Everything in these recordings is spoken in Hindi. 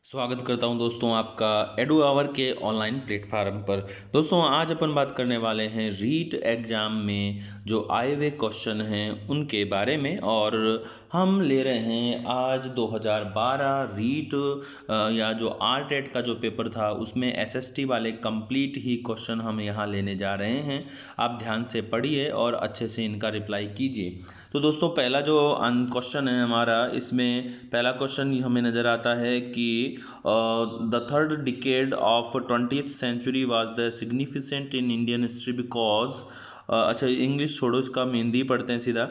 स्वागत करता हूं दोस्तों आपका एडू आवर के ऑनलाइन प्लेटफार्म पर। दोस्तों आज अपन बात करने वाले हैं रीट एग्ज़ाम में जो आए हुए क्वेश्चन हैं उनके बारे में। और हम ले रहे हैं आज 2012 रीट या जो आरटेट का जो पेपर था उसमें एसएसटी वाले कंप्लीट ही क्वेश्चन हम यहां लेने जा रहे हैं। आप ध्यान से पढ़िए और अच्छे से इनका रिप्लाई कीजिए। तो दोस्तों पहला जो क्वेश्चन है हमारा, इसमें पहला क्वेश्चन हमें नज़र आता है कि the third decade of 20th century was the significant in Indian history because अच्छा इंग्लिश छोड़ो, इसका हम हिंदी पढ़ते हैं सीधा।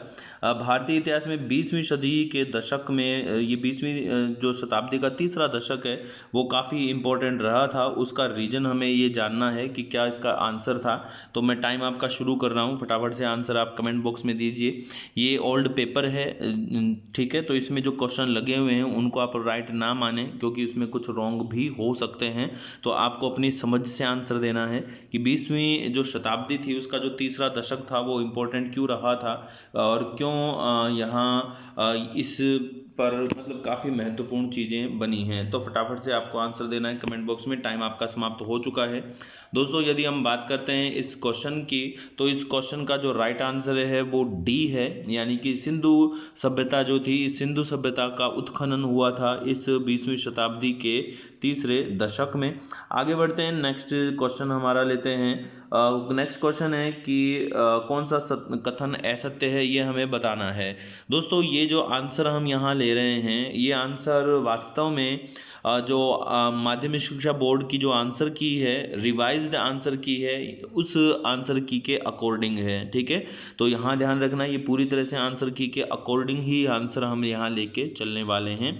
भारतीय इतिहास में 20वीं सदी के दशक में ये 20वीं जो शताब्दी का तीसरा दशक है वो काफ़ी इम्पोर्टेंट रहा था। उसका रीज़न हमें ये जानना है कि क्या इसका आंसर था। तो मैं टाइम आपका शुरू कर रहा हूँ, फटाफट से आंसर आप कमेंट बॉक्स में दीजिए। ये ओल्ड पेपर है, ठीक है, तो इसमें जो क्वेश्चन लगे हुए हैं उनको आप राइट ना माने क्योंकि उसमें कुछ रॉन्ग भी हो सकते हैं। तो आपको अपनी समझ से आंसर देना है कि 20वीं जो शताब्दी थी उसका जो तीसरा दशक था वो इम्पोर्टेंट क्यों रहा था और क्यों यहाँ इस पर मतलब काफ़ी महत्वपूर्ण चीज़ें बनी हैं। तो फटाफट से आपको आंसर देना है कमेंट बॉक्स में। टाइम आपका समाप्त हो चुका है। दोस्तों यदि हम बात करते हैं इस क्वेश्चन की, तो इस क्वेश्चन का जो राइट आंसर है वो डी है, यानी कि सिंधु सभ्यता जो थी, इस सिंधु सभ्यता का उत्खनन हुआ था इस 20वीं शताब्दी के तीसरे दशक में। आगे बढ़ते हैं, नेक्स्ट क्वेश्चन हमारा लेते हैं। नेक्स्ट क्वेश्चन है कि कौन सा कथन असत्य है, ये हमें बताना है। दोस्तों ये जो आंसर हम यहाँ ले रहे हैं ये आंसर वास्तव में जो माध्यमिक शिक्षा बोर्ड की जो आंसर की है, रिवाइज्ड आंसर की है, उस आंसर की के अकॉर्डिंग है, ठीक है। तो यहाँ ध्यान रखना, ये पूरी तरह से आंसर की के अकॉर्डिंग ही आंसर हम यहाँ लेके चलने वाले हैं।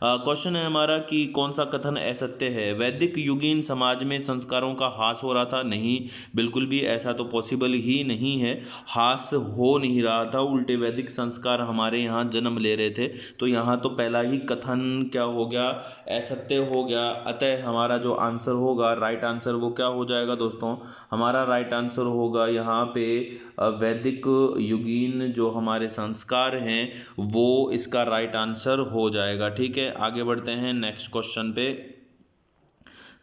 क्वेश्चन है हमारा कि कौन सा कथन असत्य है। वैदिक युगीन समाज में संस्कारों का ह्रास हो रहा था? नहीं, बिल्कुल भी ऐसा तो पॉसिबल ही नहीं है। ह्रास हो नहीं रहा था, उल्टे वैदिक संस्कार हमारे यहाँ जन्म ले रहे थे। तो यहाँ तो पहला ही कथन क्या हो गया, असत्य हो गया। अतः हमारा जो आंसर होगा, राइट आंसर, वो क्या हो जाएगा दोस्तों? हमारा राइट आंसर होगा यहाँ पे वैदिक युगीन जो हमारे संस्कार हैं वो इसका राइट आंसर हो जाएगा, ठीक है। आगे बढ़ते हैं नेक्स्ट क्वेश्चन पे।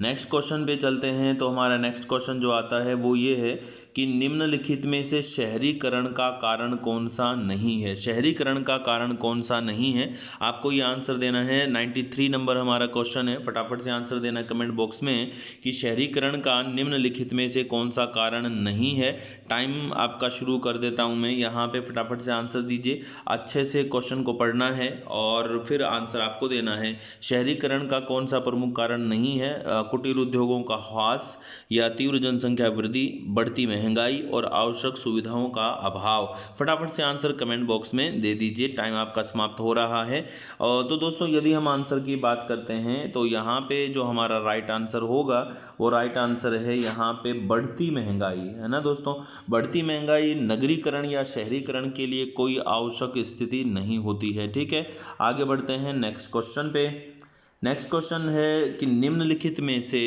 नेक्स्ट क्वेश्चन पे चलते हैं। तो हमारा नेक्स्ट क्वेश्चन जो आता है वो ये है कि निम्नलिखित में से शहरीकरण का कारण कौन सा नहीं है। शहरीकरण का कारण कौन सा नहीं है, आपको ये आंसर देना है। 93 नंबर हमारा क्वेश्चन है, फटाफट से आंसर देना कमेंट बॉक्स में कि शहरीकरण का निम्नलिखित में से कौन सा कारण नहीं है। टाइम आपका शुरू कर देता हूँ मैं यहाँ पे, फटाफट से आंसर दीजिए। अच्छे से क्वेश्चन को पढ़ना है और फिर आंसर आपको देना है। शहरीकरण का कौन सा प्रमुख कारण नहीं है? कुटीर उद्योगों का ह्रास या तीव्र जनसंख्या वृद्धि, बढ़ती महंगाई और आवश्यक सुविधाओं का अभाव। फटाफट से आंसर कमेंट बॉक्स में दे दीजिए। टाइम आपका समाप्त हो रहा है। तो दोस्तों यदि हम आंसर की बात करते हैं तो यहाँ पे जो हमारा राइट आंसर होगा वो राइट आंसर है यहाँ पे बढ़ती महंगाई, है ना दोस्तों। बढ़ती महंगाई नगरीकरण या शहरीकरण के लिए कोई आवश्यक स्थिति नहीं होती है, ठीक है। आगे बढ़ते हैं नेक्स्ट क्वेश्चन पे। नेक्स्ट क्वेश्चन है कि निम्नलिखित में से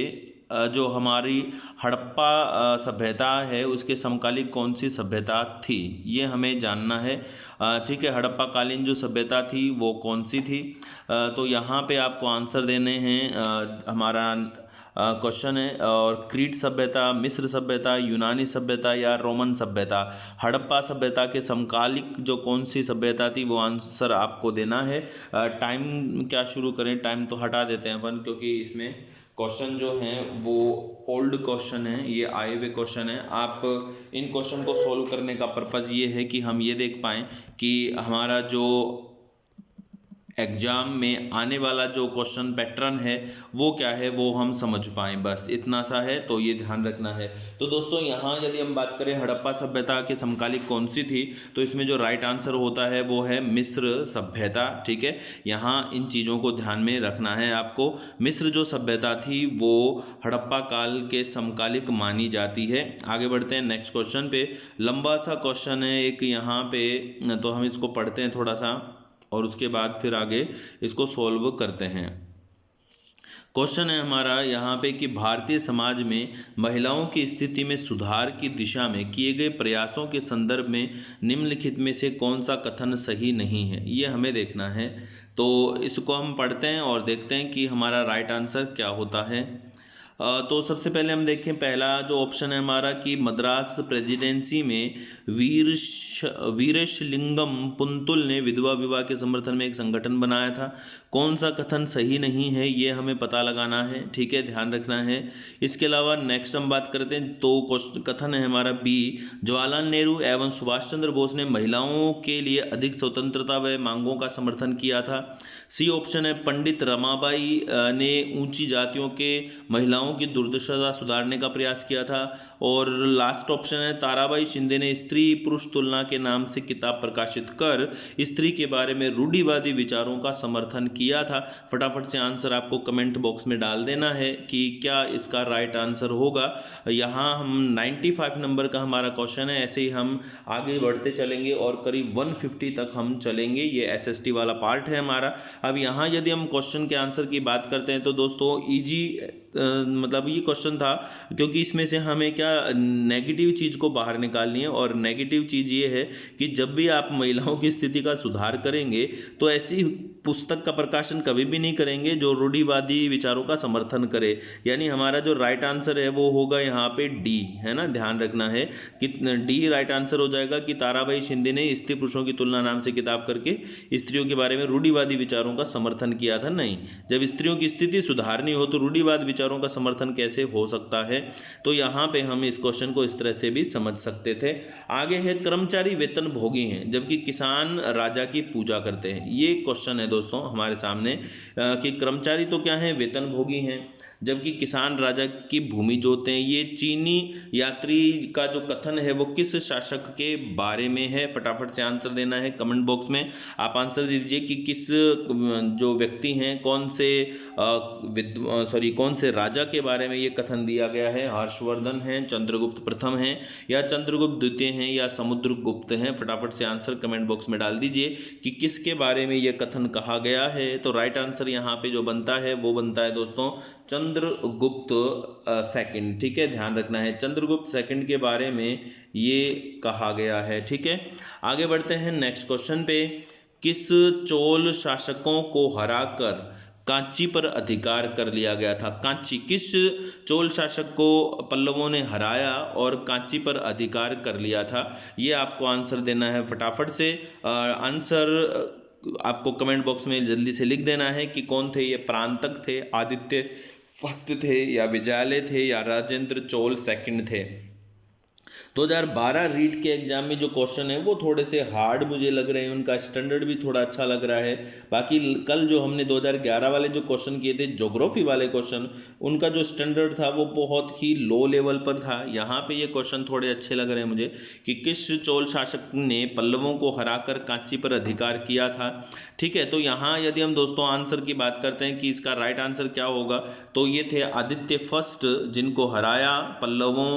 जो हमारी हड़प्पा सभ्यता है उसके समकालीन कौन सी सभ्यता थी, ये हमें जानना है, ठीक है। हड़प्पा कालीन जो सभ्यता थी वो कौन सी थी? तो यहाँ पे आपको आंसर देने हैं। हमारा क्वेश्चन है और क्रीट सभ्यता, मिस्र सभ्यता, यूनानी सभ्यता या रोमन सभ्यता। हड़प्पा सभ्यता के समकालिक जो कौन सी सभ्यता थी वो आंसर आपको देना है। टाइम क्या शुरू करें, टाइम तो हटा देते हैं अपन क्योंकि इसमें क्वेश्चन जो हैं वो ओल्ड क्वेश्चन है, ये आए हुए क्वेश्चन है। आप इन क्वेश्चन को सॉल्व करने का पर्पज़ ये है कि हम ये देख पाएँ कि हमारा जो एग्ज़ाम में आने वाला जो क्वेश्चन पैटर्न है वो क्या है वो हम समझ पाएँ, बस इतना सा है। तो ये ध्यान रखना है। तो दोस्तों यहाँ यदि हम बात करें हड़प्पा सभ्यता के समकालिक कौन सी थी, तो इसमें जो राइट आंसर होता है वो है मिस्र सभ्यता, ठीक है। यहाँ इन चीज़ों को ध्यान में रखना है आपको। मिस्र जो सभ्यता थी वो हड़प्पा काल के समकालिक मानी जाती है। आगे बढ़ते हैं नेक्स्ट क्वेश्चन पे। लंबा सा क्वेश्चन है एक यहाँ पे, तो हम इसको पढ़ते हैं थोड़ा सा और उसके बाद फिर आगे इसको सॉल्व करते हैं। क्वेश्चन है हमारा यहाँ पे कि भारतीय समाज में महिलाओं की स्थिति में सुधार की दिशा में किए गए प्रयासों के संदर्भ में निम्नलिखित में से कौन सा कथन सही नहीं है, ये हमें देखना है। तो इसको हम पढ़ते हैं और देखते हैं कि हमारा राइट आंसर क्या होता है। तो सबसे पहले हम देखें, पहला जो ऑप्शन है हमारा कि मद्रास प्रेसिडेंसी में वीरेशलिंगम पुंतुल ने विधवा विवाह के समर्थन में एक संगठन बनाया था। कौन सा कथन सही नहीं है ये हमें पता लगाना है, ठीक है, ध्यान रखना है। इसके अलावा नेक्स्ट हम बात करते हैं, तो कथन है हमारा बी, जवाहरलाल नेहरू एवं सुभाष चंद्र बोस ने महिलाओं के लिए अधिक स्वतंत्रता व मांगों का समर्थन किया था। सी ऑप्शन है, पंडित रमाबाई ने ऊंची जातियों के महिलाओं की दुर्दशा सुधारने का प्रयास किया था। और लास्ट ऑप्शन है, ताराबाई शिंदे ने स्त्री पुरुष तुलना के नाम से किताब प्रकाशित कर स्त्री के बारे में रूढ़िवादी विचारों का समर्थन किया था। फटाफट से आंसर आपको कमेंट बॉक्स में डाल देना है कि क्या इसका राइट आंसर होगा। यहाँ हम 95 नंबर का हमारा क्वेश्चन है, ऐसे ही हम आगे बढ़ते चलेंगे और करीब 150 तक हम चलेंगे। ये एसएसटी वाला पार्ट है हमारा। अब यहाँ यदि हम क्वेश्चन के आंसर की बात करते हैं तो दोस्तों इजी मतलब ये क्वेश्चन था, क्योंकि इसमें से हमें क्या नेगेटिव चीज़ को बाहर निकालनी है। और नेगेटिव चीज़ ये है कि जब भी आप महिलाओं की स्थिति का सुधार करेंगे तो ऐसी पुस्तक का प्रकाशन कभी भी नहीं करेंगे जो रूढ़िवादी विचारों का समर्थन करे। यानी हमारा जो राइट आंसर है वो होगा यहाँ पे डी, है ना, ध्यान रखना है कि डी राइट आंसर हो जाएगा कि ताराबाई शिंदे ने स्त्री पुरुषों की तुलना नाम से किताब करके स्त्रियों के बारे में रूढ़िवादी विचारों का समर्थन किया था। नहीं, जब स्त्रियों की स्थिति सुधारनी हो तो रूढ़िवाद विचारों का समर्थन कैसे हो सकता है। तो यहाँ पे हम इस क्वेश्चन को इस तरह से भी समझ सकते थे। आगे है, कर्मचारी वेतन भोगी हैं जबकि किसान राजा की पूजा करते हैं। ये क्वेश्चन है दोस्तों हमारे सामने कि कर्मचारी तो क्या है, वेतन भोगी हैं, जबकि किसान राजा की भूमि जोतते हैं। ये चीनी यात्री का जो कथन है वो किस शासक के बारे में है। फटाफट से आंसर देना है कमेंट बॉक्स में। आप आंसर दीजिए कि किस जो व्यक्ति हैं, कौन से राजा के बारे में ये कथन दिया गया है। हर्षवर्धन हैं, चंद्रगुप्त प्रथम हैं, या चंद्रगुप्त द्वितीय हैं, या समुद्रगुप्त हैं। फटाफट से आंसर कमेंट बॉक्स में डाल दीजिए कि किसके बारे में ये कथन कहा गया है। तो राइट आंसर यहाँ पे जो बनता है वो बनता है दोस्तों चंद्रगुप्त सेकंड, ठीक है, ध्यान रखना है, चंद्रगुप्त सेकंड के बारे में ये कहा गया है। ठीक है, आगे बढ़ते हैं नेक्स्ट क्वेश्चन पे। किस चोल शासकों को हराकर कांची पर अधिकार कर लिया गया था। कांची, किस चोल शासक को पल्लवों ने हराया और कांची पर अधिकार कर लिया था, ये आपको आंसर देना है। फटाफट से आंसर आपको कमेंट बॉक्स में जल्दी से लिख देना है कि कौन थे ये। प्रांतक थे, आदित्य फर्स्ट थे, या विजयालय थे, या राजेंद्र चोल सेकंड थे। 2012 रीट के एग्जाम में जो क्वेश्चन है वो थोड़े से हार्ड मुझे लग रहे हैं, उनका स्टैंडर्ड भी थोड़ा अच्छा लग रहा है। बाकी कल जो हमने 2011 वाले जो क्वेश्चन किए थे, ज्योग्राफी वाले क्वेश्चन, उनका जो स्टैंडर्ड था वो बहुत ही लो लेवल पर था। यहाँ पे ये क्वेश्चन थोड़े अच्छे लग रहे हैं मुझे कि किस चोल शासक ने पल्लवों को हराकर कांची पर अधिकार किया था। ठीक है, तो यहाँ यदि हम दोस्तों आंसर की बात करते हैं कि इसका राइट आंसर क्या होगा, तो ये थे आदित्य फर्स्ट, जिनको हराया, पल्लवों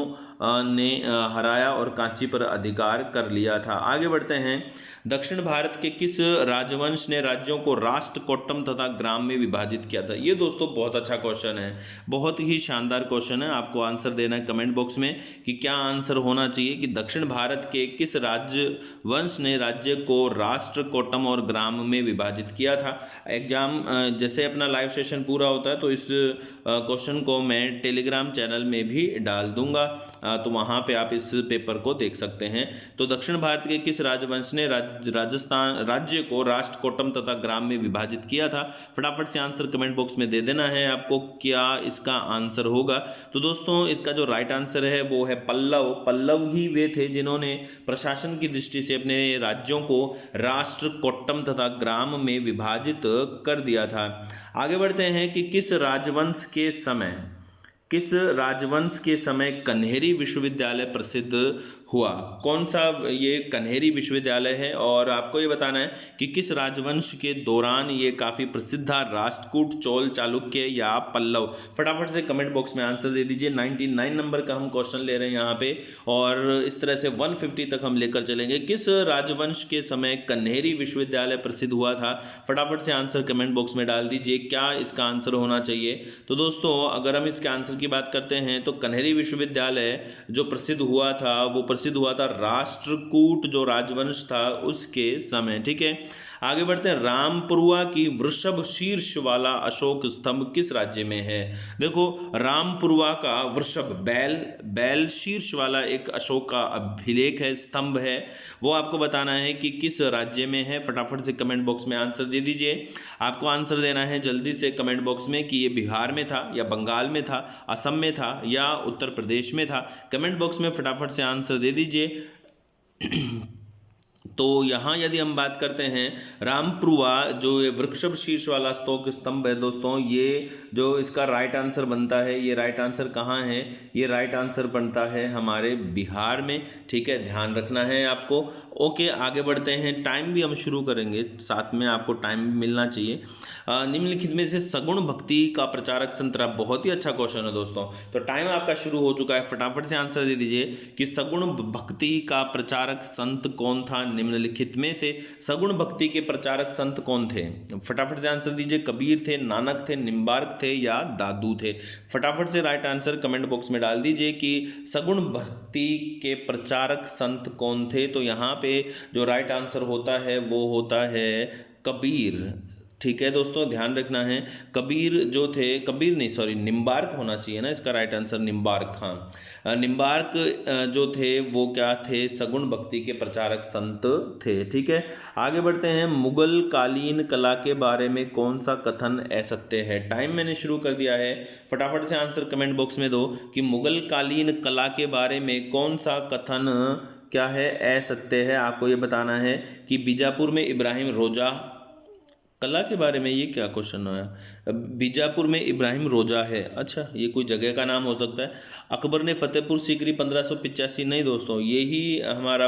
ने हराया और कांची पर अधिकार कर लिया था। आगे बढ़ते हैं, दक्षिण भारत के किस राजवंश ने राज्यों को राष्ट्र, कोट्टम तथा ग्राम में विभाजित किया था। ये दोस्तों बहुत अच्छा क्वेश्चन है, बहुत ही शानदार क्वेश्चन है। आपको आंसर देना है कमेंट बॉक्स में कि क्या आंसर होना चाहिए कि दक्षिण भारत के किस राजवंश ने राज्य को राष्ट्र, कोट्टम और ग्राम में विभाजित किया था। एग्जाम जैसे अपना लाइव सेशन पूरा होता है तो इस क्वेश्चन को मैं टेलीग्राम चैनल में भी डाल दूंगा, तो वहाँ पे आप इस पेपर को देख सकते हैं। तो दक्षिण भारत के किस राजवंश ने राजस्थान राज्य को राष्ट्र, कोट्टम तथा ग्राम में विभाजित किया था। फटाफट से आंसर कमेंट बॉक्स में दे देना है आपको क्या इसका आंसर होगा। तो दोस्तों इसका जो राइट आंसर है वो है पल्लव। पल्लव ही वे थे जिन्होंने प्रशासन की दृष्टि से अपने राज्यों को राष्ट्र, कोट्टम तथा ग्राम में विभाजित कर दिया था। आगे बढ़ते हैं कि किस राजवंश के समय किस राजवंश के समय कन्हेरी विश्वविद्यालय प्रसिद्ध हुआ? कौन सा ये कन्हेरी विश्वविद्यालय है और आपको ये बताना है कि किस राजवंश के दौरान ये काफ़ी प्रसिद्ध था, राष्ट्रकूट, चोल, चालुक्य या पल्लव? फटाफट से कमेंट बॉक्स में आंसर दे दीजिए। 99 नंबर का हम क्वेश्चन ले रहे हैं यहाँ पे और इस तरह से 150 तक हम लेकर चलेंगे। किस राजवंश के समय कन्हेरी विश्वविद्यालय प्रसिद्ध हुआ था? फटाफट से आंसर कमेंट बॉक्स में डाल दीजिए। क्या इसका आंसर होना चाहिए? तो दोस्तों अगर हम इसके आंसर की बात करते हैं तो कन्हेरी विश्वविद्यालय जो प्रसिद्ध हुआ था वो प्रसिद्ध हुआ था राष्ट्रकूट जो राजवंश था उसके समय। ठीक है, आगे बढ़ते हैं। रामपुरवा की वृषभ शीर्ष वाला अशोक स्तंभ किस राज्य में है? देखो, रामपुरवा का वृषभ बैल शीर्ष वाला एक अशोक का अभिलेख है, स्तंभ है, वो आपको बताना है कि किस राज्य में है। फटाफट से कमेंट बॉक्स में आंसर दे दीजिए। आपको आंसर देना है जल्दी से कमेंट बॉक्स में कि ये बिहार में था या बंगाल में था, असम में था या उत्तर प्रदेश में था। कमेंट बॉक्स में फटाफट से आंसर दे दीजिए। तो यहाँ यदि हम बात करते हैं रामपुरवा जो ये वृषभ शीर्ष वाला अशोक स्तंभ है दोस्तों, ये जो इसका राइट आंसर बनता है, ये राइट आंसर कहाँ है? ये राइट आंसर बनता है हमारे बिहार में। ठीक है, ध्यान रखना है आपको। ओके, आगे बढ़ते हैं। टाइम भी हम शुरू करेंगे, साथ में आपको टाइम भी मिलना चाहिए। निम्नलिखित में से सगुण भक्ति का प्रचारक संत रहा। बहुत ही अच्छा क्वेश्चन है दोस्तों। तो टाइम आपका शुरू हो चुका है, फटाफट से आंसर दे दीजिए कि सगुण भक्ति का प्रचारक संत कौन था? निम्नलिखित में से सगुण भक्ति के प्रचारक संत कौन थे? फटाफट से आंसर दीजिए। कबीर थे, नानक थे, निम्बार्क थे या दादू थे? फटाफट से राइट आंसर कमेंट बॉक्स में डाल दीजिए कि सगुण भक्ति के प्रचारक संत कौन थे। तो यहाँ पे जो राइट आंसर होता है वो होता है कबीर। ठीक है दोस्तों, ध्यान रखना है। कबीर जो थे, कबीर नहीं सॉरी निम्बार्क होना चाहिए ना इसका राइट आंसर, निम्बार्क। हाँ, निम्बार्क जो थे वो क्या थे? सगुण भक्ति के प्रचारक संत थे। ठीक है, आगे बढ़ते हैं। मुगल कालीन कला के बारे में कौन सा कथन असत्य है? टाइम मैंने शुरू कर दिया है, फटाफट से आंसर कमेंट बॉक्स में दो कि मुगल कालीन कला के बारे में कौन सा कथन क्या है? असत्य है। आपको ये बताना है कि बीजापुर में इब्राहिम रोजा कला के बारे में, ये क्या क्वेश्चन है? बीजापुर में इब्राहिम रोजा है, अच्छा ये कोई जगह का नाम हो सकता है। अकबर ने फतेहपुर सीकरी 1585, नहीं दोस्तों, यही हमारा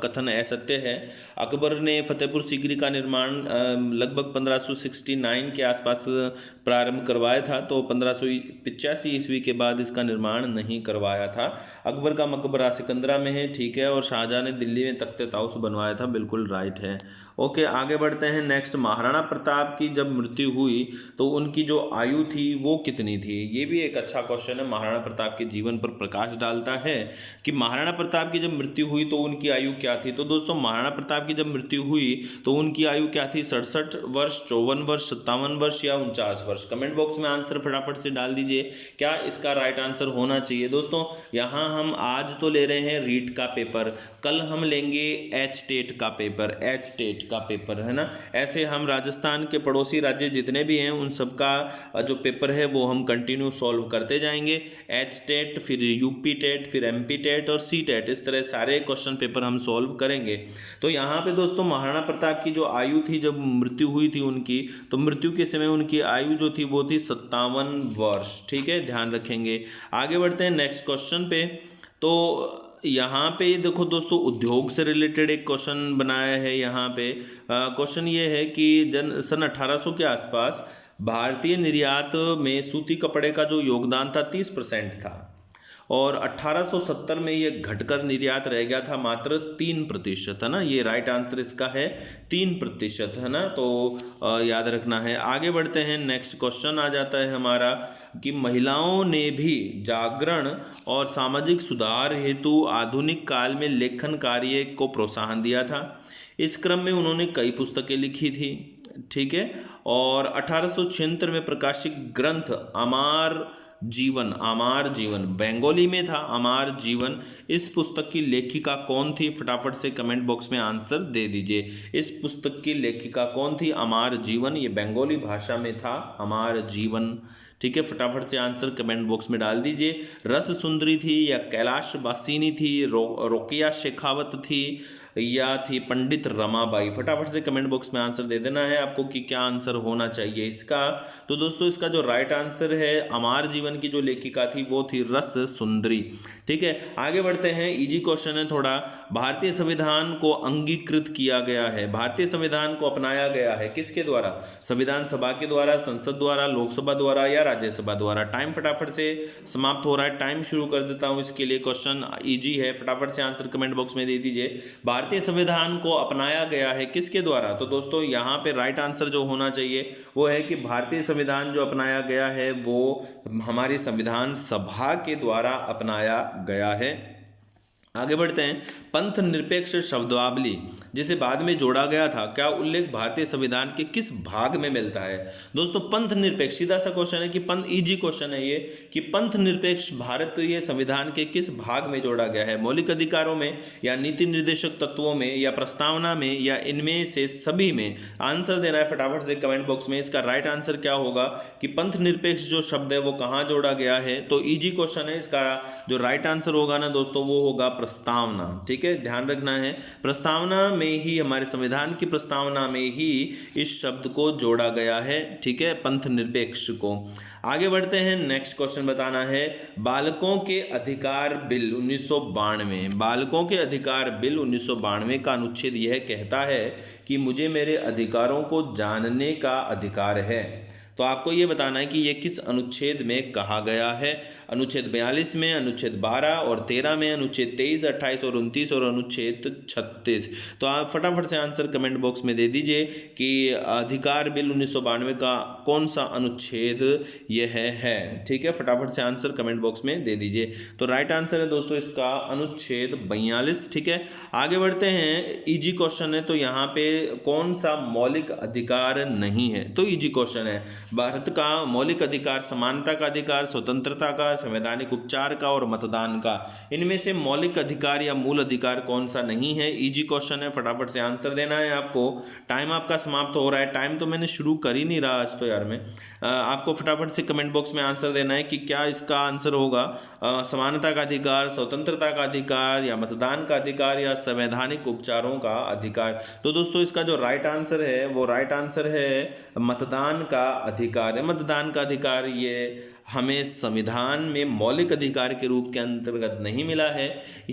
कथन असत्य है। अकबर ने फतेहपुर सीकरी का निर्माण लगभग 1569 के आसपास प्रारंभ करवाया था, तो 1585 ईस्वी के बाद इसका निर्माण नहीं करवाया था। अकबर का मकबरा सिकंदरा में है, ठीक है, और शाहजहां ने दिल्ली में तख्ते ताउस बनवाया था, बिल्कुल राइट है। ओके, आगे बढ़ते हैं। नेक्स्ट, महाराणा प्रताप की जब मृत्यु हुई तो उनकी जो आयु थी वो कितनी थी? ये भी एक अच्छा क्वेश्चन है, महाराणा प्रताप के जीवन पर प्रकाश डालता है कि महाराणा प्रताप की जब मृत्यु हुई तो उनकी आयु क्या थी। तो दोस्तों महाराणा प्रताप की जब मृत्यु हुई तो उनकी आयु क्या थी? 67 वर्ष, 54 वर्ष, 57 वर्ष या 49 वर्ष? कमेंट बॉक्स में आंसर फटाफट से डाल दीजिए। क्या इसका राइट आंसर होना चाहिए? दोस्तों यहाँ हम आज तो ले रहे हैं रीट का पेपर, कल हम लेंगे एच टेट का पेपर, एच टेट का पेपर है ना। ऐसे हम राजस्थान के पड़ोसी राज्य जितने भी हैं उन सब का जो पेपर है वो हम कंटिन्यू सॉल्व करते जाएंगे। एच टेट, फिर यूपी टेट, फिर एमपी टेट और सी टेट, इस तरह सारे क्वेश्चन पेपर हम सॉल्व करेंगे। तो यहाँ पे दोस्तों महाराणा प्रताप की जो आयु थी जब मृत्यु हुई थी उनकी, तो मृत्यु के समय उनकी आयु जो थी वो थी 57 वर्ष। ठीक है, ध्यान रखेंगे। आगे बढ़ते हैं नेक्स्ट क्वेश्चन पे। तो यहाँ पे देखो दोस्तों उद्योग से रिलेटेड एक क्वेश्चन बनाया है। यहाँ पे क्वेश्चन ये है कि सन 1800 के आसपास भारतीय निर्यात में सूती कपड़े का जो योगदान था 30% था और 1870 में ये घटकर निर्यात रह गया था मात्र 3%, है ना। ये राइट आंसर इसका है 3%, है ना। तो याद रखना है। आगे बढ़ते हैं। नेक्स्ट क्वेश्चन आ जाता है हमारा कि महिलाओं ने भी जागरण और सामाजिक सुधार हेतु आधुनिक काल में लेखन कार्य को प्रोत्साहन दिया था। इस क्रम में उन्होंने कई पुस्तकें लिखी थी, ठीक है। और 1876 में प्रकाशित ग्रंथ अमार जीवन बंगाली में था। अमार जीवन, इस पुस्तक की लेखिका कौन थी? फटाफट से कमेंट बॉक्स में आंसर दे दीजिए। इस पुस्तक की लेखिका कौन थी? अमार जीवन, ये बंगाली भाषा में था अमार जीवन, ठीक है, फटाफट से आंसर कमेंट बॉक्स में डाल दीजिए। रस सुंदरी थी या कैलाश बासिनी थी, रोकिया शेखावत थी या थी पंडित रमाबाई? फटाफट से कमेंट बॉक्स में आंसर दे देना है आपको कि क्या आंसर होना चाहिए इसका। तो दोस्तों इसका जो राइट आंसर है, अमर जीवन की जो लेखिका थी वो थी रस सुंदरी। ठीक है, आगे बढ़ते हैं। इजी क्वेश्चन है थोड़ा। भारतीय संविधान को अंगीकृत किया गया है, भारतीय संविधान को अपनाया गया है किसके द्वारा? संविधान सभा के द्वारा, संसद द्वारा, लोकसभा द्वारा या राज्यसभा द्वारा? टाइम फटाफट से समाप्त हो रहा है, टाइम शुरू कर देता हूं इसके लिए। क्वेश्चन इजी है, फटाफट से आंसर कमेंट बॉक्स में दे दीजिए। भारतीय संविधान को अपनाया गया है किसके द्वारा? तो दोस्तों यहाँ पे राइट आंसर जो होना चाहिए वो है कि भारतीय संविधान जो अपनाया गया है वो हमारी संविधान सभा के द्वारा अपनाया गया है। आगे बढ़ते हैं। पंथ निरपेक्ष शब्दावली जिसे बाद में जोड़ा गया था, क्या उल्लेख भारतीय संविधान के किस भाग में मिलता है? दोस्तों पंथ निरपेक्ष, सीधा सा क्वेश्चन है कि पंथ, इजी क्वेश्चन है ये, कि पंथ निरपेक्ष भारतीय संविधान के किस भाग में जोड़ा गया है? मौलिक अधिकारों में या नीति निर्देशक तत्वों में या प्रस्तावना में या इनमें से सभी में? आंसर देना है फटाफट से कमेंट बॉक्स में। इसका राइट आंसर क्या होगा कि पंथ निरपेक्ष जो शब्द है वो कहाँ जोड़ा गया है? तो इजी क्वेश्चन है, इसका जो राइट आंसर होगा ना दोस्तों वो होगा प्रस्तावना। ठीक है, ध्यान रखना है, प्रस्तावना में ही, हमारे संविधान की प्रस्तावना में ही इस शब्द को जोड़ा गया है। ठीक है, पंथ निरपेक्ष को। आगे बढ़ते हैं, नेक्स्ट क्वेश्चन बताना है। बालकों के अधिकार बिल 1992, बालकों के अधिकार बिल 1992 का अनुच्छेद यह कहता है कि मुझे मेरे अधिकारों को जानने का अधिकार है। तो आपको ये बताना है कि ये किस अनुच्छेद में कहा गया है? अनुच्छेद 42 में, अनुच्छेद 12 और 13 में, अनुच्छेद 23, 28 और 29 और अनुच्छेद 36। तो आप फटाफट से आंसर कमेंट बॉक्स में दे दीजिए कि अधिकार बिल 1992 का कौन सा अनुच्छेद यह है। ठीक है, फटाफट से आंसर कमेंट बॉक्स में दे दीजिए। तो राइट आंसर है दोस्तों इसका अनुच्छेद 42। ठीक है, आगे बढ़ते हैं। इजी क्वेश्चन है, तो यहाँ पे कौन सा मौलिक अधिकार नहीं है? तो इजी क्वेश्चन है, भारत का मौलिक अधिकार समानता का अधिकार, स्वतंत्रता का, संवैधानिक उपचार का और मतदान का। इनमें से मौलिक अधिकार या मूल अधिकार कौन सा नहीं है? इजी क्वेश्चन है, फटाफट से आंसर देना है आपको। टाइम आपका समाप्त हो रहा है, टाइम तो मैंने शुरू कर ही नहीं रहा आज तो यार मैं। आपको फटाफट से कमेंट बॉक्स में आंसर देना है कि क्या इसका आंसर होगा समानता का अधिकार, स्वतंत्रता का अधिकार या मतदान का अधिकार या संवैधानिक उपचारों का अधिकार। तो दोस्तों इसका जो राइट आंसर है वो राइट आंसर है मतदान का अधिकार है। मतदान का अधिकार ये हमें संविधान में मौलिक अधिकार के रूप के अंतर्गत नहीं मिला है,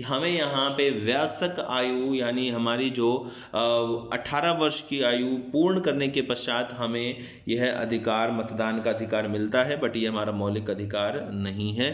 हमें यहाँ पे वयस्क आयु यानी हमारी जो 18 वर्ष की आयु पूर्ण करने के पश्चात हमें यह अधिकार, मतदान का अधिकार मिलता है, बट ये हमारा मौलिक अधिकार नहीं है।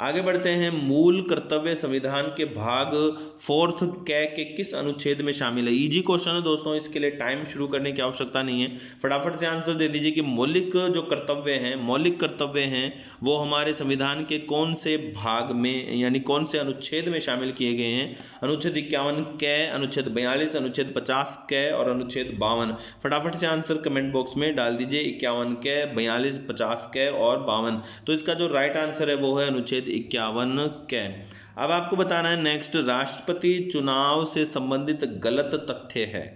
आगे बढ़ते हैं। मूल कर्तव्य संविधान के भाग 4 कै के किस अनुच्छेद में शामिल है? इजी क्वेश्चन है दोस्तों, इसके लिए टाइम शुरू करने की आवश्यकता नहीं है, फटाफट से आंसर दे दीजिए कि मौलिक जो कर्तव्य हैं, मौलिक कर्तव्य हैं वो हमारे संविधान के कौन से भाग में यानी कौन से अनुच्छेद में शामिल किए गए हैं? अनुच्छेद 51 कै, अनुच्छेद 42, अनुच्छेद 50 कै और अनुच्छेद 52। फटाफट से आंसर कमेंट बॉक्स में डाल दीजिए, 51 कै, 42, 50 कै और 52। तो इसका जो राइट आंसर है वो है अनुच्छेद 51 कै। अब आपको बताना है नेक्स्ट, राष्ट्रपति चुनाव से संबंधित गलत तथ्य है।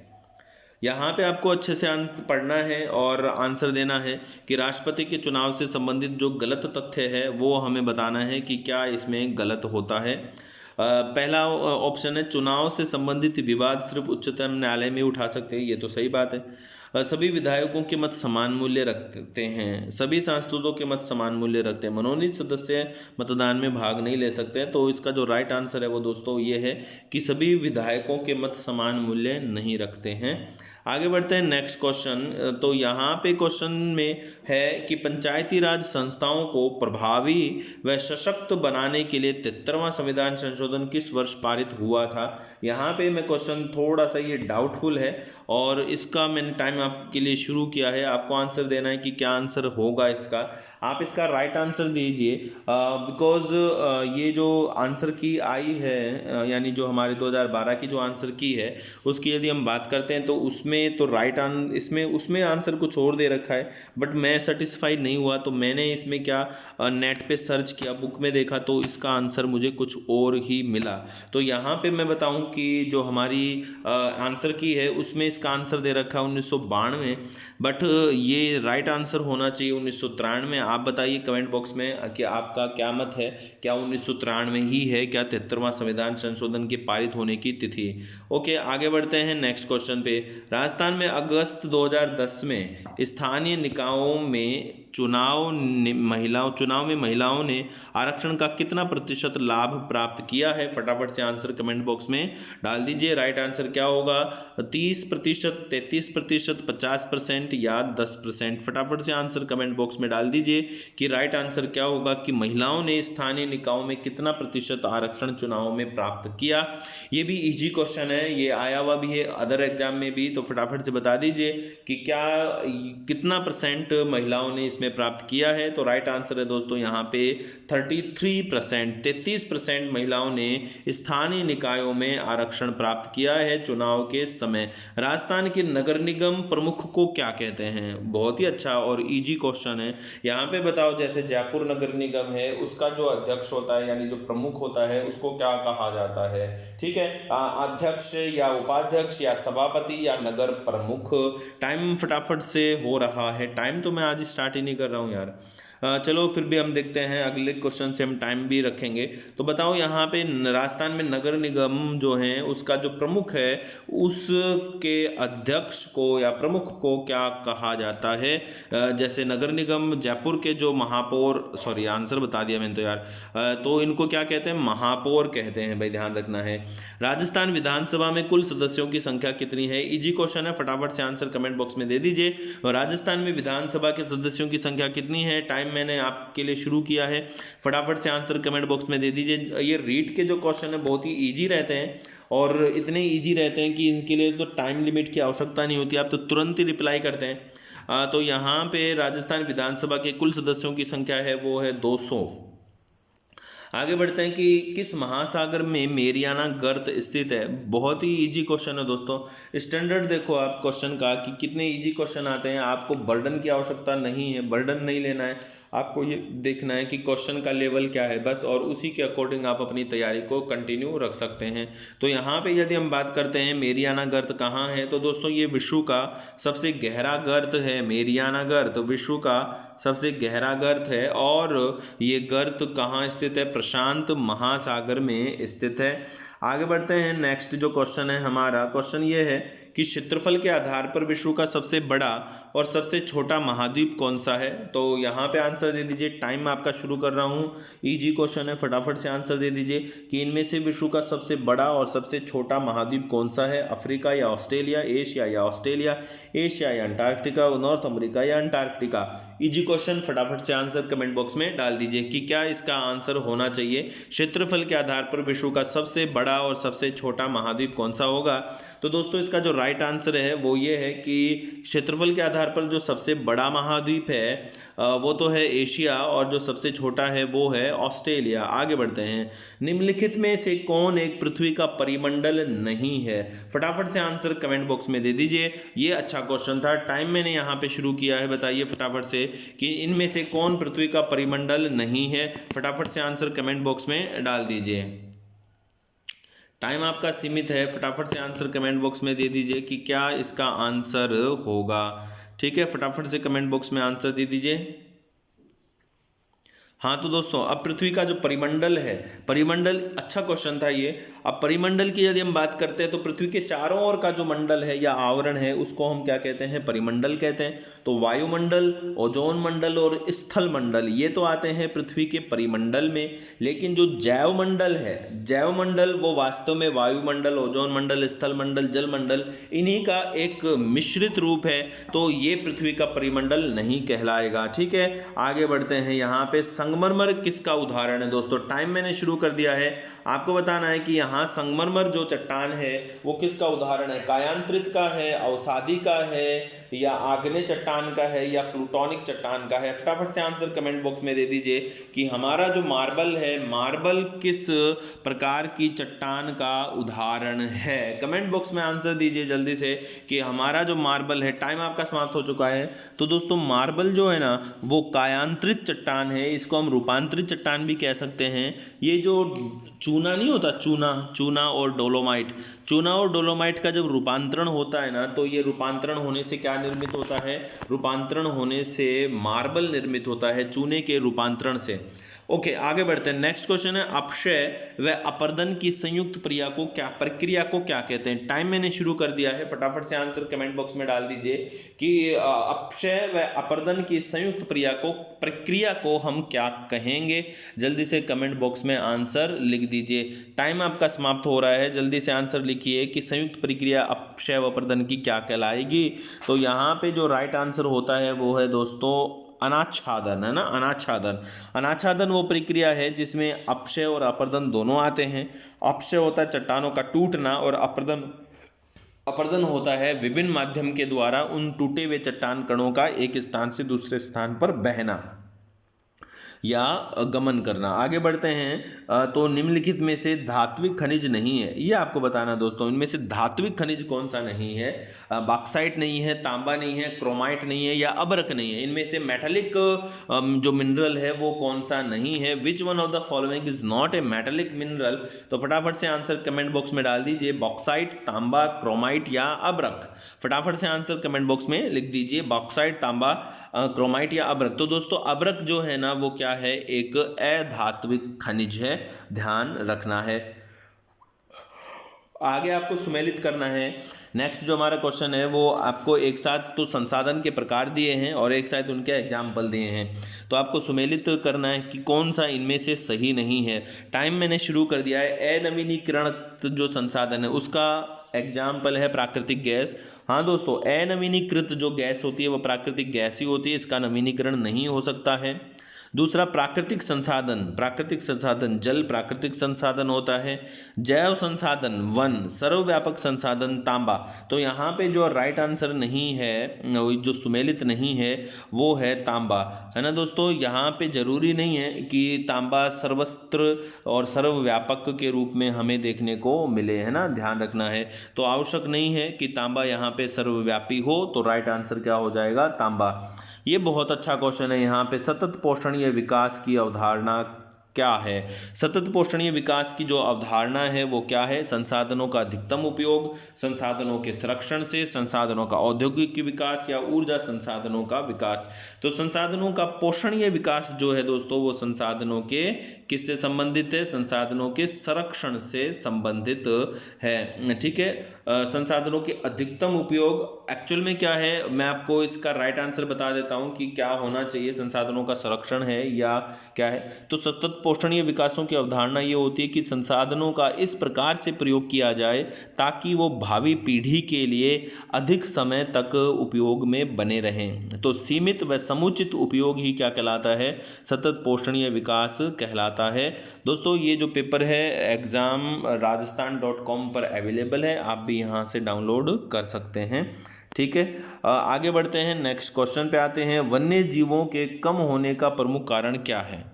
यहाँ पे आपको अच्छे से आंसर पढ़ना है और आंसर देना है कि राष्ट्रपति के चुनाव से संबंधित जो गलत तथ्य है वो हमें बताना है कि क्या इसमें गलत होता है। पहला ऑप्शन है, चुनाव से संबंधित विवाद सिर्फ उच्चतम न्यायालय में उठा सकते हैं। ये तो सही बात है। सभी विधायकों के मत समान मूल्य रखते हैं, सभी सांसदों के मत समान मूल्य रखते हैं, मनोनीत सदस्य मतदान में भाग नहीं ले सकते। तो इसका जो राइट आंसर है वो दोस्तों ये है कि सभी विधायकों के मत समान मूल्य नहीं रखते हैं। आगे बढ़ते हैं नेक्स्ट क्वेश्चन। तो यहाँ पे क्वेश्चन में है कि पंचायती राज संस्थाओं को प्रभावी व सशक्त बनाने के लिए 73वां संविधान संशोधन किस वर्ष पारित हुआ था? यहाँ पे मैं क्वेश्चन थोड़ा सा ये डाउटफुल है और इसका मैंने टाइम आपके लिए शुरू किया है। आपको आंसर देना है कि क्या आंसर होगा इसका। आप इसका राइट आंसर दीजिए बिकॉज ये जो आंसर की आई है यानी जो हमारे 2012 की जो आंसर की है उसकी यदि हम बात करते हैं तो उसमें तो उसमें आंसर कुछ और दे रखा है, बट मैं सेटिस्फाइड नहीं हुआ तो मैंने इसमें क्या नेट पे सर्च किया, बुक में देखा तो इसका आंसर मुझे कुछ और ही मिला। तो यहाँ पे मैं बताऊँ कि जो हमारी आंसर की है उसमें इसका आंसर दे रखा है 1992, बट ये राइट आंसर होना चाहिए 1993। आप बताइए कमेंट बॉक्स में कि आपका क्या मत है, क्या 1993 ही है क्या 73वां संविधान संशोधन के पारित होने की तिथि। ओके, आगे बढ़ते हैं नेक्स्ट क्वेश्चन पे। राजस्थान में अगस्त 2010 में स्थानीय निकायों में चुनाव में महिलाओं ने आरक्षण का कितना प्रतिशत लाभ प्राप्त किया है? फटाफट से आंसर कमेंट बॉक्स में डाल दीजिए। राइट आंसर क्या होगा? 30%, 33%, 50% या 10%। फटाफट से आंसर कमेंट बॉक्स में डाल दीजिए कि राइट आंसर क्या होगा, कि महिलाओं ने स्थानीय निकायों में कितना प्रतिशत आरक्षण चुनाव में प्राप्त किया। ये भी इजी क्वेश्चन है, ये आया हुआ भी है अदर एग्जाम में भी, तो फटाफट से बता दीजिए कि क्या कितना परसेंट महिलाओं ने इसमें प्राप्त किया है। तो राइट आंसर है दोस्तों यहाँ पे 33%, 33% महिलाओं ने स्थानीय निकायों में आरक्षण प्राप्त किया है चुनाव के समय। राजस्थान के नगर निगम प्रमुख को क्या कहते हैं? बहुत ही अच्छा और इजी क्वेश्चन है। यहाँ पे बताओ, जैसे जयपुर नगर निगम है, उसका जो अध्यक्ष होता है यानी जो प्रमुख होता है उसको क्या कहा जाता है? ठीक है, अध्यक्ष या उपाध्यक्ष या सभापति या नगर प्रमुख। टाइम फटाफट से हो रहा है, टाइम तो मैं आज स्टार्ट ही नहीं कर रहा हूँ यार। चलो फिर भी हम देखते हैं, अगले क्वेश्चन से हम टाइम भी रखेंगे। तो बताओ यहाँ पे राजस्थान में नगर निगम जो है उसका जो प्रमुख है उसके अध्यक्ष को या प्रमुख को क्या कहा जाता है? जैसे नगर निगम जयपुर के जो महापौर, सॉरी आंसर बता दिया मैंने तो यार, तो इनको क्या कहते हैं? महापौर कहते हैं भाई, ध्यान रखना है। राजस्थान विधानसभा में कुल सदस्यों की संख्या कितनी है? इजी क्वेश्चन है, फटाफट से आंसर कमेंट बॉक्स में दे दीजिए। और राजस्थान में विधानसभा के सदस्यों की संख्या कितनी है? टाइम मैंने आपके लिए शुरू किया है, फटाफट से आंसर कमेंट बॉक्स में दे दीजिए। ये रीट के जो क्वेश्चन है बहुत ही इजी रहते हैं और इतने इजी रहते हैं कि इनके लिए तो टाइम लिमिट की आवश्यकता नहीं होती, आप तो तुरंत ही रिप्लाई करते हैं। तो यहाँ पे राजस्थान विधानसभा के कुल सदस्यों की संख्या है वो है 200। आगे बढ़ते हैं कि किस महासागर में मेरियाना गर्त स्थित है? बहुत ही इजी क्वेश्चन है दोस्तों। स्टैंडर्ड देखो आप क्वेश्चन का कि कितने इजी क्वेश्चन आते हैं, आपको बर्डन की आवश्यकता नहीं है, बर्डन नहीं लेना है, आपको ये देखना है कि क्वेश्चन का लेवल क्या है बस, और उसी के अकॉर्डिंग आप अपनी तैयारी को कंटिन्यू रख सकते हैं। तो यहाँ पे यदि हम बात करते हैं मेरियाना गर्त कहाँ है, तो दोस्तों ये विश्व का सबसे गहरा गर्त है। मेरियाना गर्त विश्व का सबसे गहरा गर्त है और ये गर्त कहाँ स्थित है? प्रशांत महासागर में स्थित है। आगे बढ़ते हैं, नेक्स्ट जो क्वेश्चन है हमारा, क्वेश्चन ये है कि क्षेत्रफल के आधार पर विश्व का सबसे बड़ा और सबसे छोटा महाद्वीप कौन सा है? तो यहाँ पे आंसर दे दीजिए। टाइम आपका शुरू कर रहा हूँ, इजी क्वेश्चन है, फटाफट से आंसर दे दीजिए कि इनमें से विश्व का सबसे बड़ा और सबसे छोटा महाद्वीप कौन सा है? अफ्रीका या ऑस्ट्रेलिया, एशिया या ऑस्ट्रेलिया, एशिया या अंटार्कटिका, नॉर्थ अमेरिका या अंटार्कटिका। इजी क्वेश्चन, फटाफट से आंसर कमेंट बॉक्स में डाल दीजिए कि क्या इसका आंसर होना चाहिए। क्षेत्रफल के आधार पर विश्व का सबसे बड़ा और सबसे छोटा महाद्वीप कौन सा होगा? तो दोस्तों इसका जो राइट आंसर है वो ये है कि क्षेत्रफल के आधार पर जो सबसे बड़ा महाद्वीप है वो तो है एशिया, और जो सबसे छोटा है वो है ऑस्ट्रेलिया। आगे बढ़ते हैं, निम्नलिखित में से कौन एक पृथ्वी का परिमंडल नहीं है? फटाफट से आंसर कमेंट बॉक्स में दे दीजिए। ये अच्छा क्वेश्चन था, टाइम मैंने यहाँ पे शुरू किया है, बताइए फटाफट से कि इनमें से कौन पृथ्वी का परिमंडल नहीं है? फटाफट से आंसर कमेंट बॉक्स में डाल दीजिए। टाइम आपका सीमित है, फटाफट से आंसर कमेंट बॉक्स में दे दीजिए कि क्या इसका आंसर होगा। ठीक है, फटाफट से कमेंट बॉक्स में आंसर दे दीजिए। हाँ तो दोस्तों अब पृथ्वी का जो परिमंडल है, परिमंडल अच्छा क्वेश्चन था ये। अब परिमंडल की यदि हम बात करते हैं तो पृथ्वी के चारों ओर का जो मंडल है या आवरण है उसको हम क्या कहते हैं? परिमंडल कहते हैं। तो वायुमंडल, ओजोन मंडल और स्थल मंडल ये तो आते हैं पृथ्वी के परिमंडल में, लेकिन जो जैव मंडल है, जैव मंडल वो वास्तव में वायुमंडल, ओजोन मंडल, स्थल मंडल, जल मंडल इन्हीं का एक मिश्रित रूप है, तो ये पृथ्वी का परिमंडल नहीं कहलाएगा। ठीक है, आगे बढ़ते हैं। यहाँ पे संगमरमर किसका उदाहरण है? दोस्तों टाइम मैंने शुरू कर दिया है, आपको बताना है कि यहाँ संगमरमर जो चट्टान है वो किसका उदाहरण है? कायांतरित का है, अवसादी का है, या आग्नेय चट्टान का है, या प्लूटोनिक चट्टान का है? फटाफट से आंसर कमेंट बॉक्स में दे दीजिए कि हमारा जो मार्बल है, मार्बल किस प्रकार की चट्टान का उदाहरण है? कमेंट बॉक्स में आंसर दीजिए जल्दी से कि हमारा जो मार्बल है। टाइम आपका समाप्त हो चुका है। तो दोस्तों मार्बल जो है ना वो कायांतरित चट्टान है, इसको हम रूपांतरित चट्टान भी कह सकते हैं। ये जो चूना नहीं होता, चूना, चूना और डोलोमाइट। चूना और डोलोमाइट का जब रूपांतरण होता है ना, तो ये रूपांतरण होने से क्या निर्मित होता है? रूपांतरण होने से मार्बल निर्मित होता है, चूने के रूपांतरण से। ओके, आगे बढ़ते हैं। नेक्स्ट क्वेश्चन है, अपक्षय व अपर्दन की संयुक्त प्रक्रिया को क्या कहते हैं? टाइम मैंने शुरू कर दिया है, फटाफट से आंसर कमेंट बॉक्स में डाल दीजिए कि अपक्षय व अपर्दन की संयुक्त प्रक्रिया को हम क्या कहेंगे। जल्दी से कमेंट बॉक्स में आंसर लिख दीजिए। टाइम आपका समाप्त हो रहा है, जल्दी से आंसर लिखिए कि संयुक्त प्रक्रिया अपक्षय व अपर्दन की क्या कहलाएगी। तो यहाँ पे जो राइट आंसर होता है वो है दोस्तों अनाच्छादन, है ना, अनाच्छादन। अनाच्छादन वो प्रक्रिया है जिसमें अपक्षय और अपर्दन दोनों आते हैं। अपक्षय होता है चट्टानों का टूटना, और अपर्दन होता है विभिन्न माध्यम के द्वारा उन टूटे हुए चट्टान कणों का एक स्थान से दूसरे स्थान पर बहना या गमन करना। आगे बढ़ते हैं। तो निम्नलिखित में से धात्विक खनिज नहीं है, ये आपको बताना दोस्तों। इनमें से धात्विक खनिज कौन सा नहीं है? बॉक्साइट नहीं है, तांबा नहीं है, क्रोमाइट नहीं है, या अबरक नहीं है। इनमें से मेटालिक जो मिनरल है वो कौन सा नहीं है? Which one of the following is not a metallic mineral? तो फटाफट से आंसर कमेंट बॉक्स में डाल दीजिए। बॉक्साइट, तांबा, क्रोमाइट या अबरक। फटाफट से आंसर कमेंट बॉक्स में लिख दीजिए, बॉक्साइट, तांबा, क्रोमाइट या अबरक। तो दोस्तों अबरक जो है ना वो क्या है? एक अधात्विक खनिज है, ध्यान रखना है। आगे आपको सुमेलित करना है। नेक्स्ट जो हमारा क्वेश्चन है वो आपको एक साथ तो संसाधन के प्रकार दिए हैं और एक साथ उनके एग्जाम्पल दिए हैं, तो आपको सुमेलित करना है कि कौन सा इनमें से सही नहीं है। टाइम मैंने शुरू कर दिया है। अनवीनीकरण जो संसाधन है उसका एग्जाम्पल है प्राकृतिक गैस। हाँ दोस्तों, अनवीनीकृत जो गैस होती है वो प्राकृतिक गैस ही होती है, इसका नवीनीकरण नहीं हो सकता है। दूसरा प्राकृतिक संसाधन जल प्राकृतिक संसाधन होता है। जैव संसाधन वन, सर्वव्यापक संसाधन तांबा। तो यहाँ पे जो राइट आंसर नहीं है, जो सुमेलित नहीं है, वो है तांबा, है ना दोस्तों। यहाँ पे जरूरी नहीं है कि तांबा सर्वत्र और सर्वव्यापक के रूप में हमें देखने को मिले, है ना, ध्यान रखना है। तो आवश्यक नहीं है कि तांबा यहाँ पे सर्वव्यापी हो, तो राइट आंसर क्या हो जाएगा? तांबा। ये बहुत अच्छा क्वेश्चन है। यहाँ पे सतत पोषणीय विकास की अवधारणा क्या है? सतत पोषणीय विकास की जो अवधारणा है वो क्या है? संसाधनों का अधिकतम उपयोग, संसाधनों के संरक्षण से, संसाधनों का औद्योगिक विकास या ऊर्जा संसाधनों का विकास। तो संसाधनों का पोषणीय विकास जो है दोस्तों वो संसाधनों के किससे संबंधित है? संसाधनों के संरक्षण से संबंधित है, ठीक है। संसाधनों के अधिकतम उपयोग एक्चुअल में क्या है, मैं आपको इसका राइट आंसर बता देता हूं कि क्या होना चाहिए, संसाधनों का संरक्षण है या क्या है। तो सतत पोषणीय विकासों की अवधारणा ये होती है कि संसाधनों का इस प्रकार से प्रयोग किया जाए ताकि वो भावी पीढ़ी के लिए अधिक समय तक उपयोग में बने रहें। तो सीमित व समुचित उपयोग ही क्या कहलाता है? सतत पोषणीय विकास कहलाता है। दोस्तों ये जो पेपर है एग्जाम rajasthan.com पर अवेलेबल है, आप भी यहाँ से डाउनलोड कर सकते हैं, ठीक है। आगे बढ़ते हैं, नेक्स्ट क्वेश्चन पे आते हैं। वन्य जीवों के कम होने का प्रमुख कारण क्या है?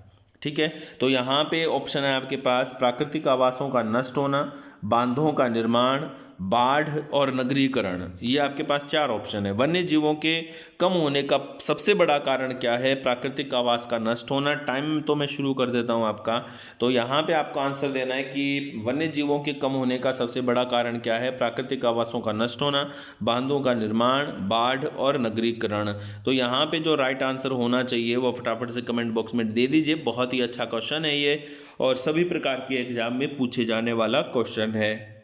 ठीक है, तो यहाँ पे ऑप्शन है आपके पास प्राकृतिक आवासों का नष्ट होना, बांधों का निर्माण, बाढ़ और नगरीकरण। ये आपके पास चार ऑप्शन है। वन्य जीवों के कम होने का सबसे बड़ा कारण क्या है? प्राकृतिक आवास का नष्ट होना। टाइम तो मैं शुरू कर देता हूँ आपका। तो यहाँ पे आपको आंसर देना है कि वन्य जीवों के कम होने का सबसे बड़ा कारण क्या है? प्राकृतिक आवासों का नष्ट होना, बांधों का निर्माण, बाढ़ और नगरीकरण। तो यहाँ पे जो राइट आंसर होना चाहिए वो फटाफट से कमेंट बॉक्स में दे दीजिए। बहुत ही अच्छा क्वेश्चन है ये और सभी प्रकार के एग्जाम में पूछे जाने वाला क्वेश्चन है।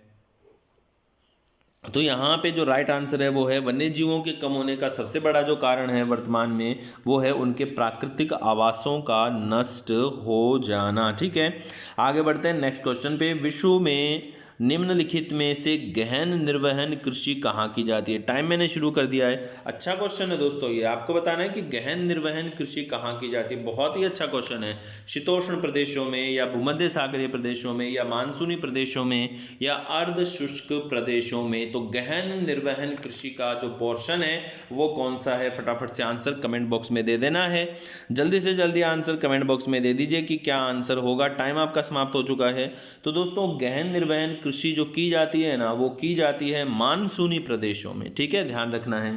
तो यहाँ पे जो राइट आंसर है वो है वन्य जीवों के कम होने का सबसे बड़ा जो कारण है वर्तमान में वो है उनके प्राकृतिक आवासों का नष्ट हो जाना, ठीक है। आगे बढ़ते हैं नेक्स्ट क्वेश्चन पे। विश्व में निम्नलिखित में से गहन निर्वहन कृषि कहाँ की जाती है? टाइम मैंने शुरू कर दिया है। अच्छा क्वेश्चन है दोस्तों, ये आपको बताना है कि गहन निर्वहन कृषि कहाँ की जाती है। बहुत ही अच्छा क्वेश्चन है। शीतोष्ण प्रदेशों में या भूमध्य सागरीय प्रदेशों में या मानसूनी प्रदेशों में या अर्ध शुष्क प्रदेशों में। तो गहन निर्वहन कृषि का जो पोर्शन है वो कौन सा है? फटाफट से आंसर कमेंट बॉक्स में दे देना है। जल्दी से जल्दी आंसर कमेंट बॉक्स में दे दीजिए कि क्या आंसर होगा। टाइम आपका समाप्त हो चुका है। तो दोस्तों गहन निर्वहन कृषि जो की जाती है ना वो की जाती है मानसूनी प्रदेशों में, ठीक है, ध्यान रखना है।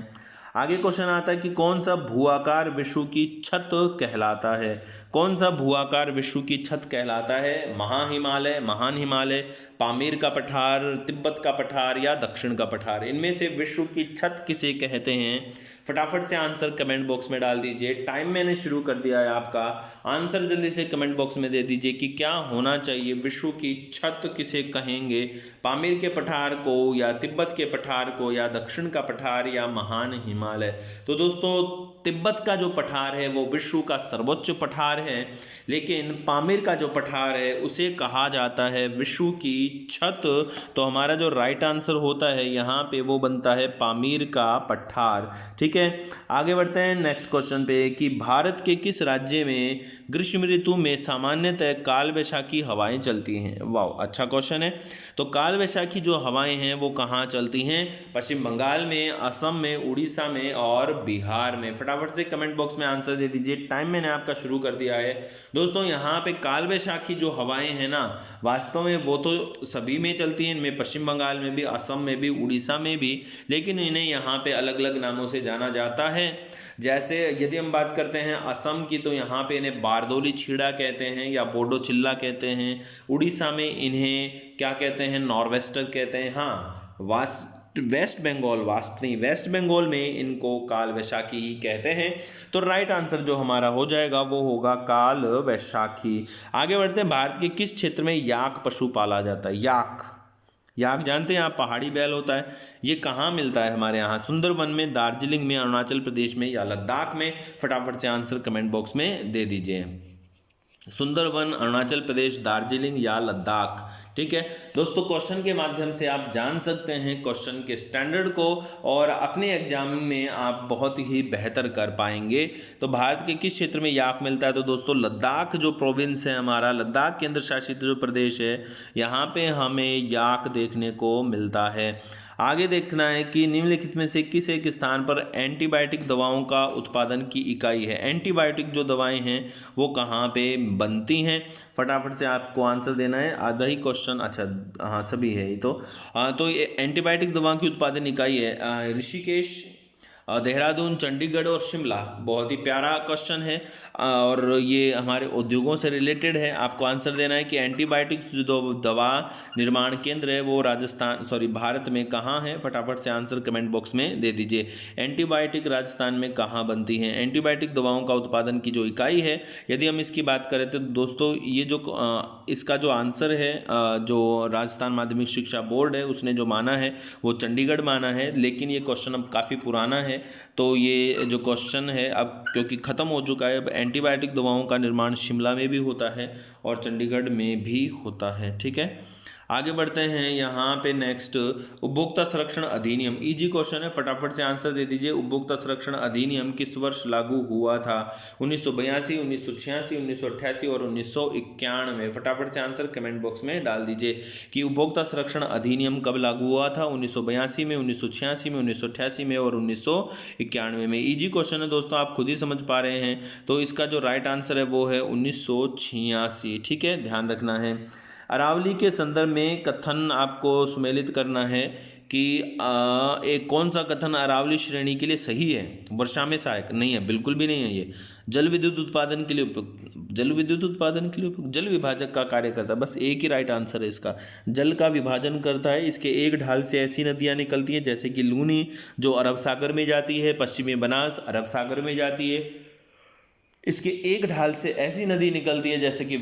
आगे क्वेश्चन आता है कि कौन सा भूआकार विश्व की छत कहलाता है। कौन सा भूआकार विश्व की छत कहलाता है? महाहिमालय, महान हिमालय, पामीर का पठार, तिब्बत का पठार या दक्षिण का पठार। इनमें से विश्व की छत किसे कहते हैं? फटाफट से आंसर कमेंट बॉक्स में डाल दीजिए। टाइम मैंने शुरू कर दिया है आपका। आंसर जल्दी से कमेंट बॉक्स में दे दीजिए कि क्या होना चाहिए, विश्व की छत किसे कहेंगे? पामीर के पठार को या तिब्बत के पठार को या दक्षिण का पठार या महान हिमालय। तो दोस्तों तिब्बत का जो पठार है वो विश्व का सर्वोच्च पठार है, लेकिन पामीर का जो पठार है उसे कहा जाता है विश्व की छत। तो हमारा जो राइट आंसर होता है यहाँ पे वो बनता है पामीर का पठार। ठीक है, आगे बढ़ते हैं नेक्स्ट क्वेश्चन पे कि भारत के किस राज्य में ग्रीष्म ऋतु में सामान्यतः काल वैशाखी हवाएं चलती हैं? वाह, अच्छा क्वेश्चन है। तो काल वैशाखी जो हवाएं हैं वो कहाँ चलती हैं? पश्चिम बंगाल में, असम में, उड़ीसा में और बिहार में। फटाफट से कमेंट बॉक्स में आंसर दे दीजिए। टाइम मैंने आपका शुरू कर दिया है। दोस्तों यहाँ पे काल वैशाखी जो हवाएं हैं ना, वास्तव में वो तो सभी में चलती हैं, इनमें पश्चिम बंगाल में भी, असम में भी, उड़ीसा में भी, लेकिन इन्हें यहाँ पे अलग अलग नामों से जाना जाता है। जैसे यदि हम बात करते हैं असम की, तो यहाँ पे इन्हें बारदोली छीड़ा कहते हैं या बोडो चिल्ला कहते हैं। उड़ीसा में इन्हें क्या कहते हैं? नॉर्वेस्टर कहते हैं। हाँ, वेस्ट बंगाल में इनको काल वैशाखी ही कहते हैं। तो राइट आंसर जो हमारा हो जाएगा वो होगा काल वैशाखी। आगे बढ़ते हैं, भारत के किस क्षेत्र में याक पशु पाला जाता है? याक जानते हैं आप, पहाड़ी बैल होता है। ये कहाँ मिलता है हमारे यहाँ? सुंदरवन में, दार्जिलिंग में, अरुणाचल प्रदेश में या लद्दाख में। फटाफट से आंसर कमेंट बॉक्स में दे दीजिए। सुंदरवन, अरुणाचल प्रदेश, दार्जिलिंग या लद्दाख। ठीक है दोस्तों, क्वेश्चन के माध्यम से आप जान सकते हैं क्वेश्चन के स्टैंडर्ड को, और अपने एग्जाम में आप बहुत ही बेहतर कर पाएंगे। तो भारत के किस क्षेत्र में याक मिलता है? तो दोस्तों लद्दाख जो प्रोविंस है हमारा, लद्दाख केंद्र शासित जो प्रदेश है, यहाँ पे हमें याक देखने को मिलता है। आगे देखना है कि निम्नलिखित में से किस एक स्थान पर एंटीबायोटिक दवाओं का उत्पादन की इकाई है? एंटीबायोटिक जो दवाएं हैं वो कहाँ पे बनती हैं? फटाफट से आपको आंसर देना है। आधा ही क्वेश्चन, अच्छा हाँ सभी है ये तो ये एंटीबायोटिक दवाओं की उत्पादन इकाई है ऋषिकेश, देहरादून, चंडीगढ़ और शिमला। बहुत ही प्यारा क्वेश्चन है और ये हमारे उद्योगों से रिलेटेड है। आपको आंसर देना है कि एंटीबायोटिक जो दवा निर्माण केंद्र है वो भारत में कहाँ है? फटाफट से आंसर कमेंट बॉक्स में दे दीजिए। एंटीबायोटिक राजस्थान में कहाँ बनती हैं? एंटीबायोटिक दवाओं का उत्पादन की जो इकाई है, यदि हम इसकी बात करें तो दोस्तों ये जो इसका जो आंसर है, जो राजस्थान माध्यमिक शिक्षा बोर्ड है उसने जो माना है वो चंडीगढ़ माना है, लेकिन ये क्वेश्चन अब काफ़ी पुराना है। तो ये जो क्वेश्चन है अब क्योंकि ख़त्म हो चुका है। अब एंटीबायोटिक दवाओं का निर्माण शिमला में भी होता है और चंडीगढ़ में भी होता है। ठीक है, आगे बढ़ते हैं यहाँ पे नेक्स्ट, उपभोक्ता संरक्षण अधिनियम। इजी क्वेश्चन है, फटाफट से आंसर दे दीजिए। उपभोक्ता संरक्षण अधिनियम किस वर्ष लागू हुआ था? 1982, 1986, 1988 और 1991। फटाफट से आंसर कमेंट बॉक्स में डाल दीजिए कि उपभोक्ता संरक्षण अधिनियम कब लागू हुआ था? 1982 में, 1986 में, 1988 में और 1991 में। इजी क्वेश्चन है दोस्तों, आप खुद ही समझ पा रहे हैं। तो इसका जो राइट आंसर है वो है 1986। ठीक है, ध्यान रखना है। अरावली के संदर्भ में कथन आपको सुमेलित करना है कि एक कौन सा कथन अरावली श्रेणी के लिए सही है? वर्षा में सहायक नहीं है, बिल्कुल भी नहीं है ये। जल विद्युत उत्पादन के लिए उपयुक्त, जल विभाजक का कार्य करता है। बस एक ही राइट आंसर है इसका, जल का विभाजन करता है। इसके एक ढाल से ऐसी नदियाँ निकलती हैं जैसे कि लूनी जो अरब सागर में जाती है, पश्चिमी बनास अरब सागर में जाती है। इसके एक ढाल से ऐसी नदी निकलती है जैसे कि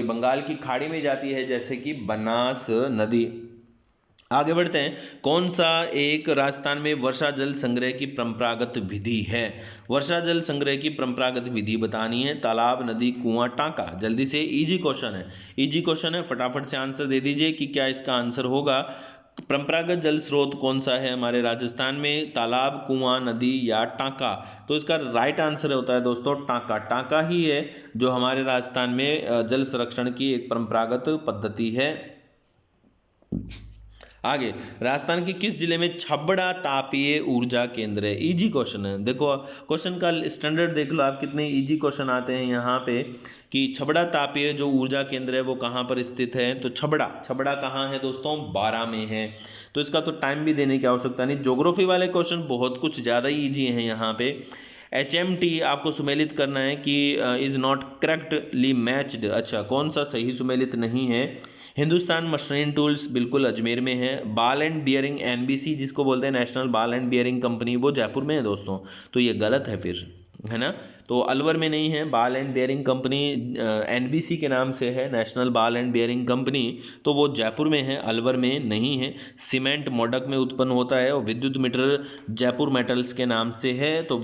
बंगाल की खाड़ी में जाती है, जैसे कि बनास नदी। आगे बढ़ते हैं, कौन सा एक राजस्थान में वर्षा जल संग्रह की परंपरागत विधि है? वर्षा जल संग्रह की परंपरागत विधि बतानी है। तालाब, नदी, कुआं, टांका। जल्दी से, इजी क्वेश्चन है, फटाफट से आंसर दे दीजिए कि क्या इसका आंसर होगा। परंपरागत जल स्रोत कौन सा है हमारे राजस्थान में? तालाब, कुआं, नदी या टांका। तो इसका राइट आंसर होता है दोस्तों टांका ही है जो हमारे राजस्थान में जल संरक्षण की एक परंपरागत पद्धति है। आगे, राजस्थान के किस जिले में छबड़ा तापीय ऊर्जा केंद्र है? इजी क्वेश्चन है, देखो क्वेश्चन का स्टैंडर्ड देख लो आप, कितने इजी क्वेश्चन आते हैं यहाँ पे कि छबड़ा तापीय जो ऊर्जा केंद्र है वो कहाँ पर स्थित है। तो छबड़ा छबड़ा कहाँ है दोस्तों? बारां में है। तो इसका तो टाइम भी देने की आवश्यकता नहीं। ज्योग्राफी वाले क्वेश्चन बहुत कुछ ज़्यादा ही ईजी हैं यहाँ पे। HMT आपको सुमेलित करना है कि इज़ नॉट करेक्टली मैच्ड। अच्छा, कौन सा सही सुमेलित नहीं है? हिंदुस्तान मशीन टूल्स बिल्कुल अजमेर में है। बाल एंड बियरिंग NBC जिसको बोलते हैं नेशनल बाल एंड बियरिंग कंपनी, वो जयपुर में है दोस्तों। तो ये गलत है फिर, है ना। तो अलवर में नहीं है। बाल एंड बियरिंग कंपनी NBC के नाम से है, नेशनल बाल एंड बियरिंग कंपनी, तो वो जयपुर में है, अलवर में नहीं है। सीमेंट मोडक में उत्पन्न होता है और विद्युत मीटर जयपुर मेटल्स के नाम से है। तो